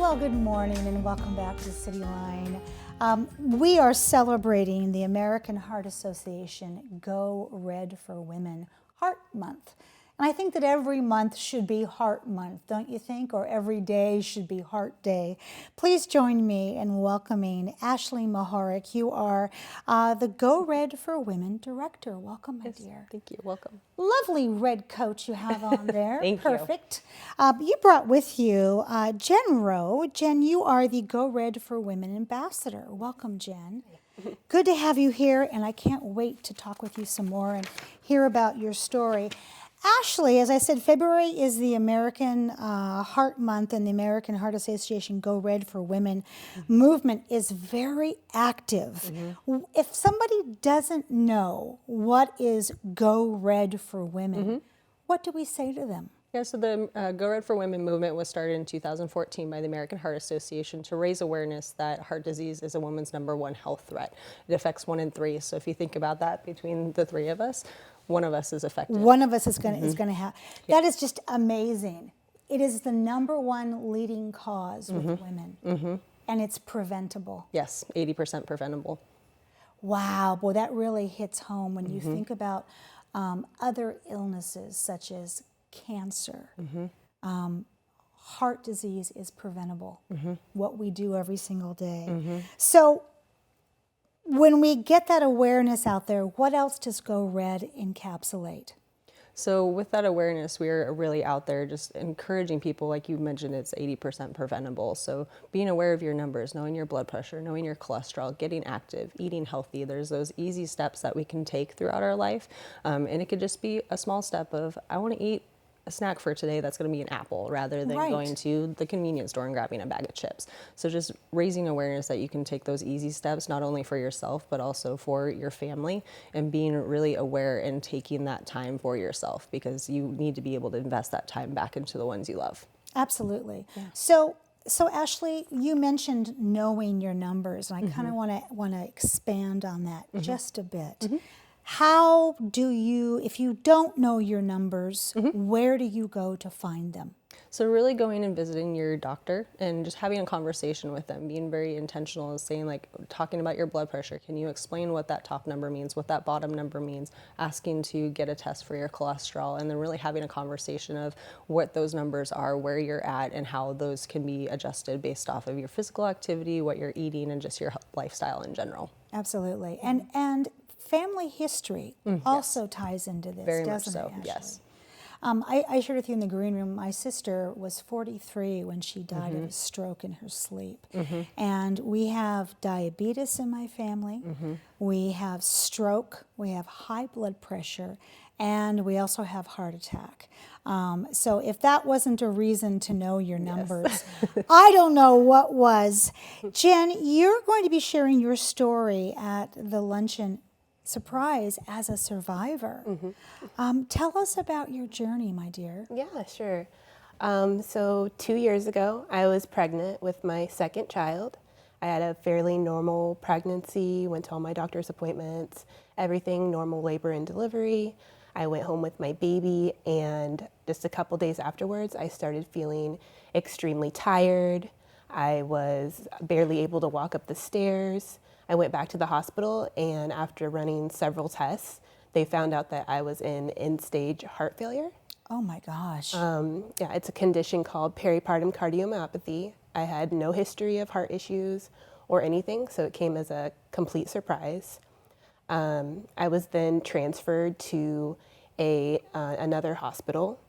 Well, good morning and welcome back to CityLine. We are celebrating the American Heart Association Go Red for Women Heart Month. And I think that every month should be Heart Month, don't you think? Or every day should be Heart Day. Please join me in welcoming Ashley Mohoric. You are the Go Red for Women Director. Welcome, my dear. Thank you. Welcome. Lovely red coat you have on there. Thank Perfect. You brought with you Jen Rohe. Jen, you are the Go Red for Women Ambassador. Welcome, Jen. Good to have you here, and I can't wait to talk with you some more and hear about your story. Ashley, as I said, February is the American Heart Month, and the American Heart Association Go Red for Women movement is very active. If somebody doesn't know what is Go Red for Women, what do we say to them? Yeah, so the Go Red for Women movement was started in 2014 by the American Heart Association to raise awareness that heart disease is a woman's #1 health threat. It affects 1 in 3. So if you think about that, between the 3 of us, one of us is affected. One of us is going to have. That is just amazing. It is the #1 leading cause with women, and it's preventable. Yes, 80% preventable. Wow, boy, that really hits home when you think about other illnesses such as cancer. Heart disease is preventable, what we do every single day. So when we get that awareness out there, what else does Go Red encapsulate? So with that awareness, we're really out there just encouraging people, like you mentioned, it's 80% preventable. So being aware of your numbers, knowing your blood pressure, knowing your cholesterol, getting active, eating healthy. There's those easy steps that we can take throughout our life. And it could just be a small step of, I want to eat a snack for today that's going to be an apple rather than going to the convenience store and grabbing a bag of chips. So just raising awareness that you can take those easy steps, not only for yourself, but also for your family, and being really aware and taking that time for yourself, because you need to be able to invest that time back into the ones you love. Absolutely. Yeah. So Ashley, you mentioned knowing your numbers, and I kind of want to expand on that just a bit. How do you, if you don't know your numbers, where do you go to find them? So really going and visiting your doctor and just having a conversation with them, being very intentional and saying, like, talking about your blood pressure. Can you explain what that top number means, what that bottom number means, asking to get a test for your cholesterol, and then really having a conversation of what those numbers are, where you're at, and how those can be adjusted based off of your physical activity, what you're eating, and just your lifestyle in general. Absolutely. And family history also ties into this, very doesn't much so, it, Ashley? yes. I shared with you in the green room, my sister was 43 when she died of a stroke in her sleep. And we have diabetes in my family, we have stroke, we have high blood pressure, and we also have heart attack. So if that wasn't a reason to know your numbers, I don't know what was. Jen, you're going to be sharing your story at the luncheon. Surprise, as a survivor. Tell us about your journey, my dear. Yeah, sure. So 2 years ago, I was pregnant with my second child. I had a fairly normal pregnancy, went to all my doctor's appointments, everything normal labor and delivery. I went home with my baby, and just a couple days afterwards, I started feeling extremely tired. I was barely able to walk up the stairs. I went back to the hospital, and after running several tests, they found out that I was in end-stage heart failure. Oh my gosh. Yeah, it's a condition called peripartum cardiomyopathy. I had no history of heart issues or anything, so it came as a complete surprise. I was then transferred to another hospital,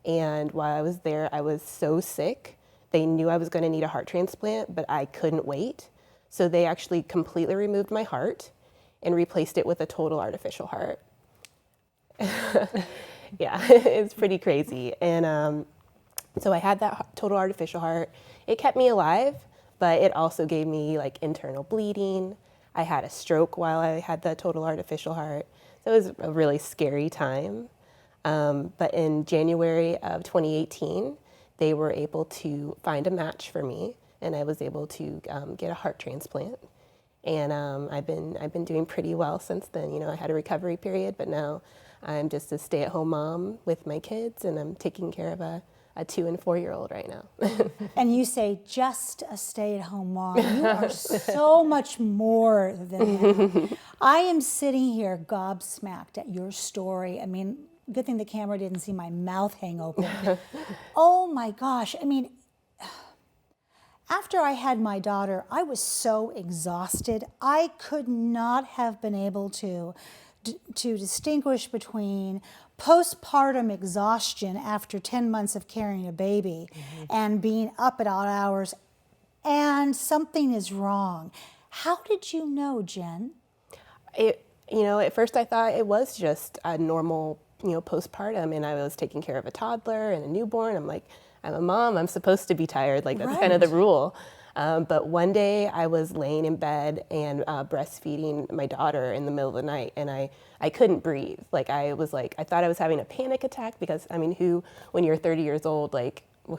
and while I was there, I was so sick. They knew I was going to need a heart transplant, but I couldn't wait. So they actually completely removed my heart and replaced it with a total artificial heart. Yeah, it's pretty crazy. And so I had that total artificial heart. It kept me alive, but it also gave me like internal bleeding. I had a stroke while I had the total artificial heart. So it was a really scary time. But in January of 2018, they were able to find a match for me, and I was able to get a heart transplant. And I've been doing pretty well since then. You know, I had a recovery period, but now I'm just a stay-at-home mom with my kids, and I'm taking care of a a 2 and 4-year-old right now. And you say just a stay-at-home mom. You are so much more than that. I am sitting here gobsmacked at your story. I mean, good thing the camera didn't see my mouth hang open. Oh my gosh. I mean, after I had my daughter, I was so exhausted. I could not have been able to distinguish between postpartum exhaustion after 10 months of carrying a baby and being up at odd hours and something is wrong. How did you know, Jen? At first I thought it was just a normal, postpartum, and I was taking care of a toddler and a newborn. I'm like, I'm a mom, I'm supposed to be tired. Like, that's kind of the rule. But one day I was laying in bed and breastfeeding my daughter in the middle of the night, and I couldn't breathe. I thought I was having a panic attack because, when you're 30 years old,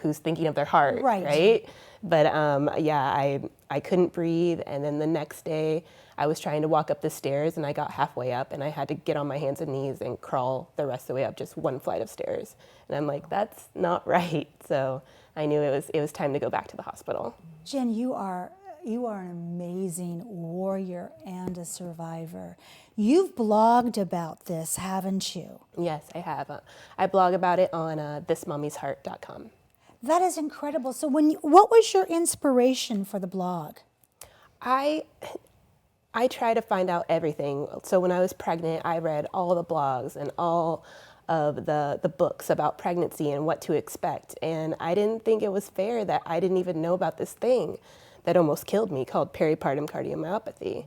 who's thinking of their heart, right? But I couldn't breathe, and then the next day I was trying to walk up the stairs, and I got halfway up, and I had to get on my hands and knees and crawl the rest of the way up just one flight of stairs. And I'm like, that's not right. So I knew it was time to go back to the hospital. Jen, you are an amazing warrior and a survivor. You've blogged about this, haven't you? Yes, I have. I blog about it on thismommysheart.com. That is incredible. So what was your inspiration for the blog? I try to find out everything. So when I was pregnant, I read all the blogs and all of the books about pregnancy and what to expect. And I didn't think it was fair that I didn't even know about this thing that almost killed me called peripartum cardiomyopathy.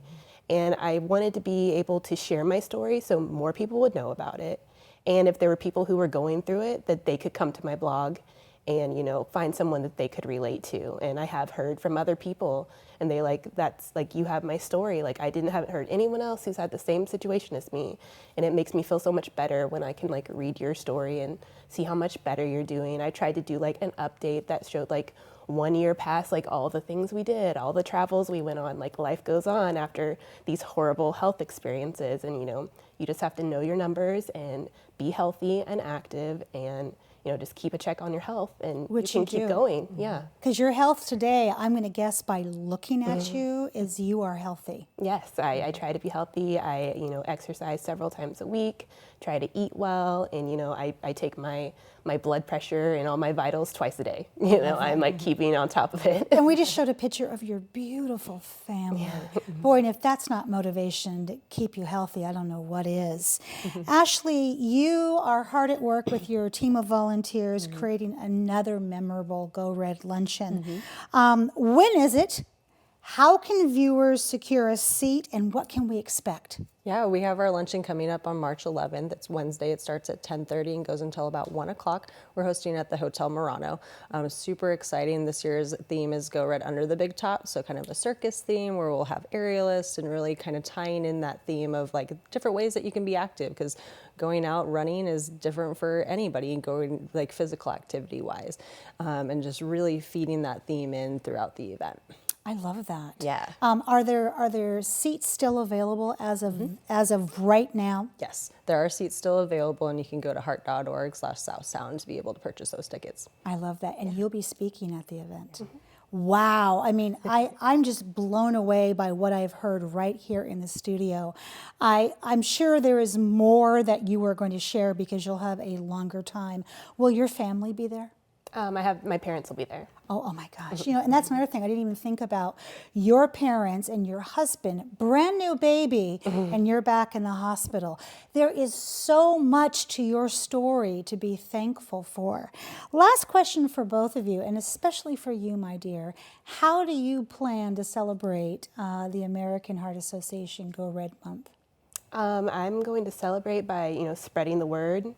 And I wanted to be able to share my story so more people would know about it. And if there were people who were going through it, that they could come to my blog and, find someone that they could relate to. And I have heard from other people, and they that's you have my story. I haven't heard anyone else who's had the same situation as me. And it makes me feel so much better when I can read your story and see how much better you're doing. I tried to do an update that showed 1 year past, all the things we did, all the travels we went on, life goes on after these horrible health experiences. And, you just have to know your numbers and be healthy and active and, just keep a check on your health, and Which you you can keep do. going. Yeah. Because your health today, I'm going to guess by looking at you, is you are healthy. Yes, I try to be healthy. I, exercise several times a week, try to eat well, and, I take my blood pressure and all my vitals twice a day. I'm keeping on top of it. And we just showed a picture of your beautiful family. Boy, and if that's not motivation to keep you healthy, I don't know what is. Ashley, you are hard at work with your team of volunteers creating another memorable Go Red Luncheon. When is it? How can viewers secure a seat, and what can we expect? Yeah, we have our luncheon coming up on March 11th. It's Wednesday. It starts at 10:30 and goes until about 1 o'clock. We're hosting at the Hotel Murano. Super exciting. This year's theme is Go Red Under the Big Top, so kind of a circus theme where we'll have aerialists and really kind of tying in that theme of different ways that you can be active, because going out running is different for anybody, going physical activity wise, and just really feeding that theme in throughout the event. I love that. Yeah. Are there seats still available as of right now? Yes, there are seats still available, and you can go to heart.org/SouthSound to be able to purchase those tickets. I love that. And you'll be speaking at the event. Wow. I mean, I'm just blown away by what I've heard right here in the studio. I'm sure there is more that you are going to share because you'll have a longer time. Will your family be there? My parents will be there. Oh my gosh. And that's another thing I didn't even think about. Your parents and your husband, brand new baby, and you're back in the hospital. There is so much to your story to be thankful for. Last question for both of you, and especially for you, my dear. How do you plan to celebrate the American Heart Association Go Red Month? I'm going to celebrate by, spreading the word,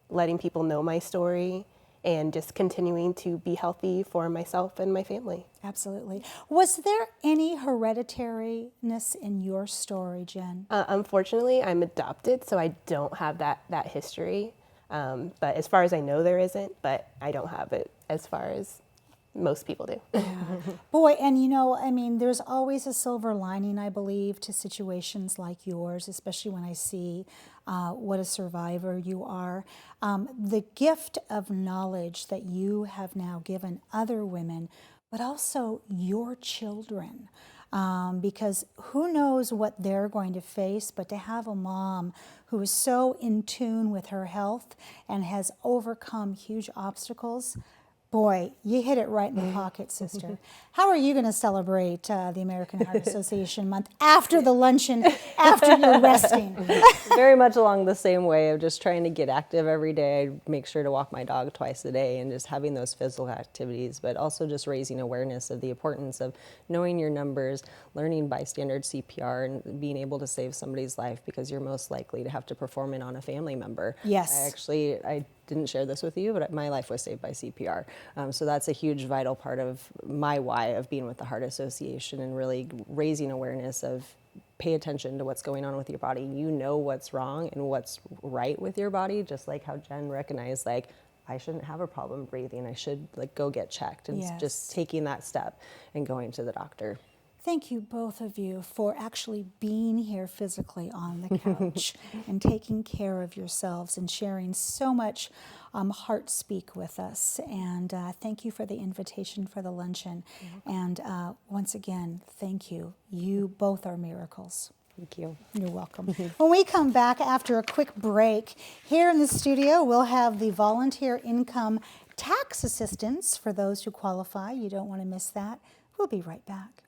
letting people know my story, and just continuing to be healthy for myself and my family. Absolutely. Was there any hereditariness in your story, Jen? Unfortunately, I'm adopted, so I don't have that history. But as far as I know, there isn't, but I don't have it as far as most people do. Boy, and you know, I mean, there's always a silver lining, I believe, to situations like yours, especially when I see what a survivor you are. The gift of knowledge that you have now given other women, but also your children. Because who knows what they're going to face, but to have a mom who is so in tune with her health and has overcome huge obstacles, boy, you hit it right in the pocket, sister. How are you going to celebrate the American Heart Association month after the luncheon, after you're resting? Very much along the same way of just trying to get active every day. I make sure to walk my dog twice a day and just having those physical activities, but also just raising awareness of the importance of knowing your numbers, learning bystander CPR, and being able to save somebody's life, because you're most likely to have to perform it on a family member. Yes. I didn't share this with you, but my life was saved by CPR. So that's a huge vital part of my why of being with the Heart Association, and really raising awareness of pay attention to what's going on with your body. You know what's wrong and what's right with your body, just like how Jen recognized, like, I shouldn't have a problem breathing. I should go get checked, and Yes. just taking that step and going to the doctor. Thank you, both of you, for actually being here physically on the couch and taking care of yourselves and sharing so much heart speak with us. And thank you for the invitation for the luncheon. And once again, thank you. You both are miracles. Thank you. You're welcome. When we come back after a quick break, here in the studio, we'll have the volunteer income tax assistance for those who qualify. You don't want to miss that. We'll be right back.